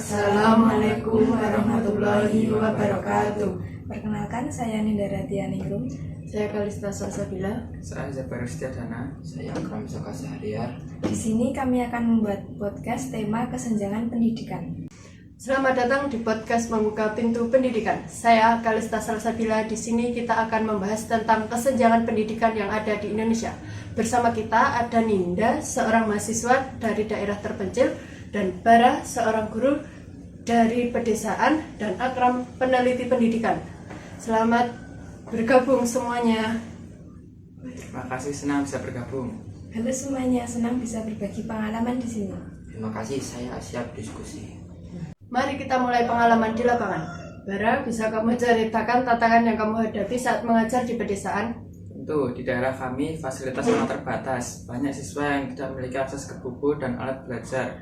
Assalamualaikum warahmatullahi wabarakatuh. Perkenalkan, saya Nindara Tianingrum. Saya Kalista Salsabila. Saya Jabar Setiadana. Saya Akram Zaka Sahriar. Di sini kami akan membuat podcast tema kesenjangan pendidikan. Selamat datang di podcast Membuka Pintu Pendidikan. Saya Kalista Salsabila. Di sini kita akan membahas tentang kesenjangan pendidikan yang ada di Indonesia. Bersama kita ada Ninda, seorang mahasiswa dari daerah terpencil, dan Bara, seorang guru dari pedesaan, dan Akram, peneliti pendidikan. Selamat bergabung semuanya. Terima kasih, senang bisa bergabung. Halo semuanya, senang bisa berbagi pengalaman di sini. Terima kasih, saya siap diskusi. Mari kita mulai pengalaman di lapangan. Bara, bisa kamu ceritakan tantangan yang kamu hadapi saat mengajar di pedesaan? Tentu, di daerah kami fasilitas sangat terbatas. Banyak siswa yang tidak memiliki akses ke buku dan alat belajar.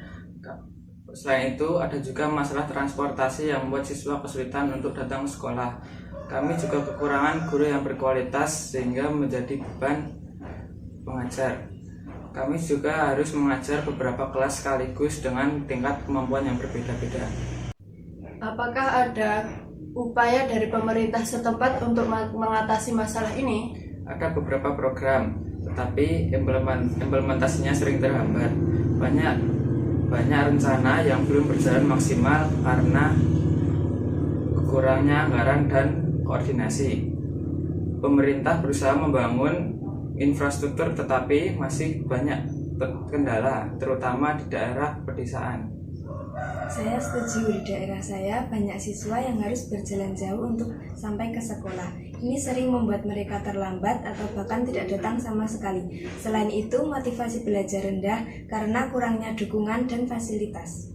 Selain itu, ada juga masalah transportasi yang membuat siswa kesulitan untuk datang ke sekolah. Kami juga kekurangan guru yang berkualitas sehingga menjadi beban pengajar. Kami juga harus mengajar beberapa kelas sekaligus dengan tingkat kemampuan yang berbeda-beda. Apakah ada upaya dari pemerintah setempat untuk mengatasi masalah ini? Ada beberapa program, tetapi implementasinya sering terhambat. Banyak rencana yang belum berjalan maksimal karena kurangnya anggaran dan koordinasi. Pemerintah berusaha membangun infrastruktur tetapi masih banyak kendala, terutama di daerah pedesaan. Saya setuju, di daerah saya banyak siswa yang harus berjalan jauh untuk sampai ke sekolah. Ini sering membuat mereka terlambat atau bahkan tidak datang sama sekali. Selain itu, motivasi belajar rendah karena kurangnya dukungan dan fasilitas.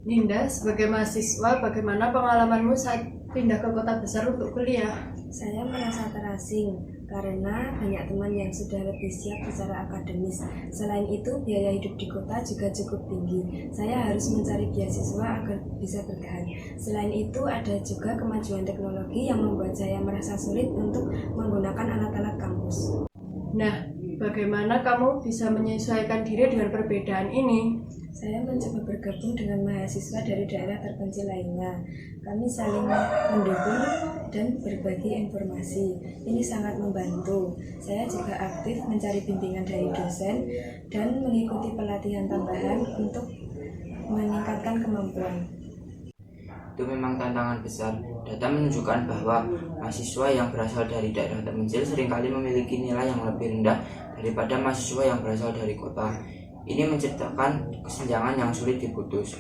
Ninda, sebagai mahasiswa, bagaimana pengalamanmu saat pindah ke kota besar untuk kuliah? Saya merasa terasing karena banyak teman yang sudah lebih siap secara akademis. Selain itu, biaya hidup di kota juga cukup tinggi. Saya harus mencari beasiswa agar bisa bertahan. Selain itu, ada juga kemajuan teknologi yang membuat saya merasa sulit untuk menggunakan alat-alat kampus. Nah, bagaimana kamu bisa menyesuaikan diri dengan perbedaan ini? Saya mencoba bergabung dengan mahasiswa dari daerah terpencil lainnya. Kami saling mendukung dan berbagi informasi. Ini sangat membantu. Saya juga aktif mencari bimbingan dari dosen dan mengikuti pelatihan tambahan untuk meningkatkan kemampuan. Itu memang tantangan besar. Data menunjukkan bahwa mahasiswa yang berasal dari daerah terpencil seringkali memiliki nilai yang lebih rendah daripada mahasiswa yang berasal dari kota. Ini menciptakan kesenjangan yang sulit diputus.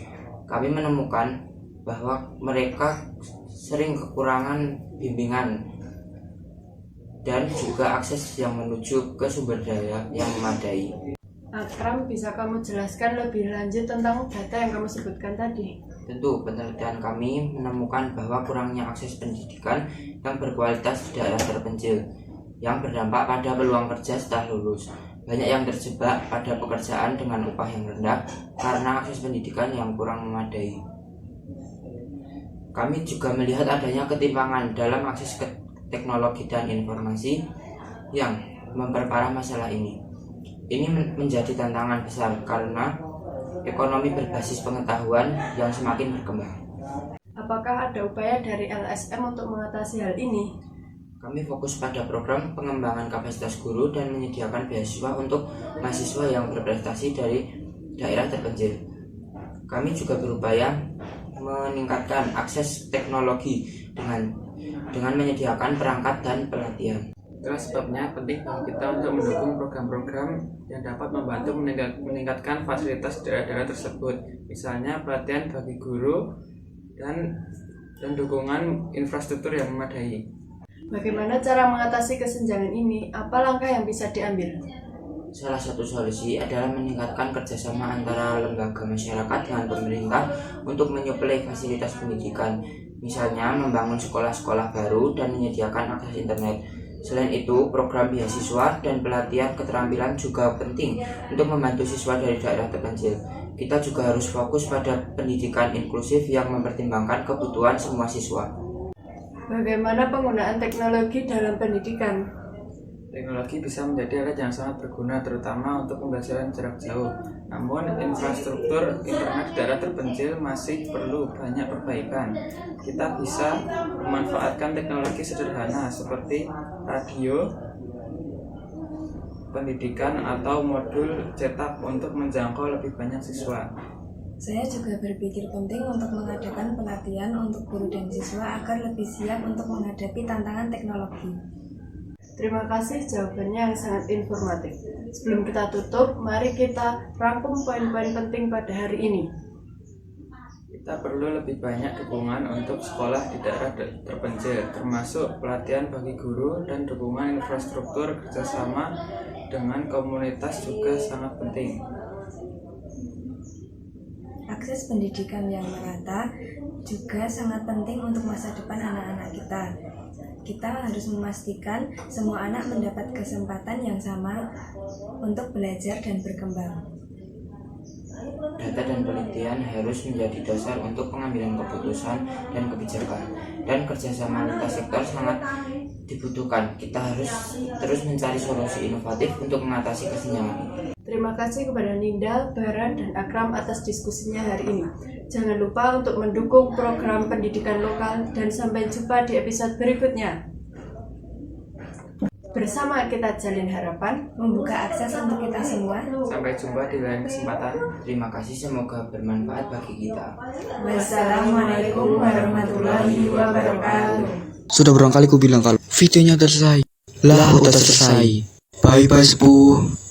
Kami menemukan bahwa mereka sering kekurangan bimbingan dan juga akses yang menuju ke sumber daya yang memadai. Akram, bisa kamu jelaskan lebih lanjut tentang data yang kamu sebutkan tadi? Tentu, penelitian kami menemukan bahwa kurangnya akses pendidikan yang berkualitas di daerah terpencil yang berdampak pada peluang kerja setelah lulus. Banyak yang terjebak pada pekerjaan dengan upah yang rendah karena akses pendidikan yang kurang memadai. Kami juga melihat adanya ketimpangan dalam akses ke teknologi dan informasi yang memperparah masalah ini. Ini menjadi tantangan besar karena ekonomi berbasis pengetahuan yang semakin berkembang. Apakah ada upaya dari LSM untuk mengatasi hal ini? Kami fokus pada program pengembangan kapasitas guru dan menyediakan beasiswa untuk mahasiswa yang berprestasi dari daerah terpencil. Kami juga berupaya meningkatkan akses teknologi dengan menyediakan perangkat dan pelatihan. Itulah sebabnya penting bagi kita untuk mendukung program-program yang dapat membantu meningkatkan fasilitas daerah-daerah tersebut. Misalnya pelatihan bagi guru dan dukungan infrastruktur yang memadai. Bagaimana cara mengatasi kesenjangan ini? Apa langkah yang bisa diambil? Salah satu solusi adalah meningkatkan kerjasama antara lembaga masyarakat dengan pemerintah untuk menyuplai fasilitas pendidikan, misalnya membangun sekolah-sekolah baru dan menyediakan akses internet. Selain itu, program beasiswa dan pelatihan keterampilan juga penting untuk membantu siswa dari daerah terpencil. Kita juga harus fokus pada pendidikan inklusif yang mempertimbangkan kebutuhan semua siswa. Bagaimana penggunaan teknologi dalam pendidikan? Teknologi bisa menjadi alat yang sangat berguna terutama untuk pembelajaran jarak jauh. Namun, infrastruktur internet di daerah terpencil masih perlu banyak perbaikan. Kita bisa memanfaatkan teknologi sederhana seperti radio, pendidikan, atau modul cetak untuk menjangkau lebih banyak siswa. Saya juga berpikir penting untuk mengadakan pelatihan untuk guru dan siswa agar lebih siap untuk menghadapi tantangan teknologi. Terima kasih jawabannya yang sangat informatif. Sebelum kita tutup, mari kita rangkum poin-poin penting pada hari ini. Kita perlu lebih banyak dukungan untuk sekolah di daerah terpencil, termasuk pelatihan bagi guru dan dukungan infrastruktur kerjasama dengan komunitas juga sangat penting. Akses pendidikan yang merata juga sangat penting untuk masa depan anak-anak kita. Kita harus memastikan semua anak mendapat kesempatan yang sama untuk belajar dan berkembang. Data dan penelitian harus menjadi dasar untuk pengambilan keputusan dan kebijakan, dan kerjasama lintas sektor sangat dibutuhkan. Kita harus terus mencari solusi inovatif untuk mengatasi kesenjangan ini. Terima kasih kepada Ninda, Baran, dan Akram atas diskusinya hari ini. Jangan lupa untuk mendukung program pendidikan lokal dan sampai jumpa di episode berikutnya. Bersama kita jalin harapan, Membuka akses untuk kita semua. Sampai jumpa di lain kesempatan. Terima kasih, semoga bermanfaat bagi kita. Wassalamualaikum warahmatullahi wabarakatuh. Sudah berapa kali ku bilang kalau videonya udah selesai. Lah udah selesai. Bye bye sepuh.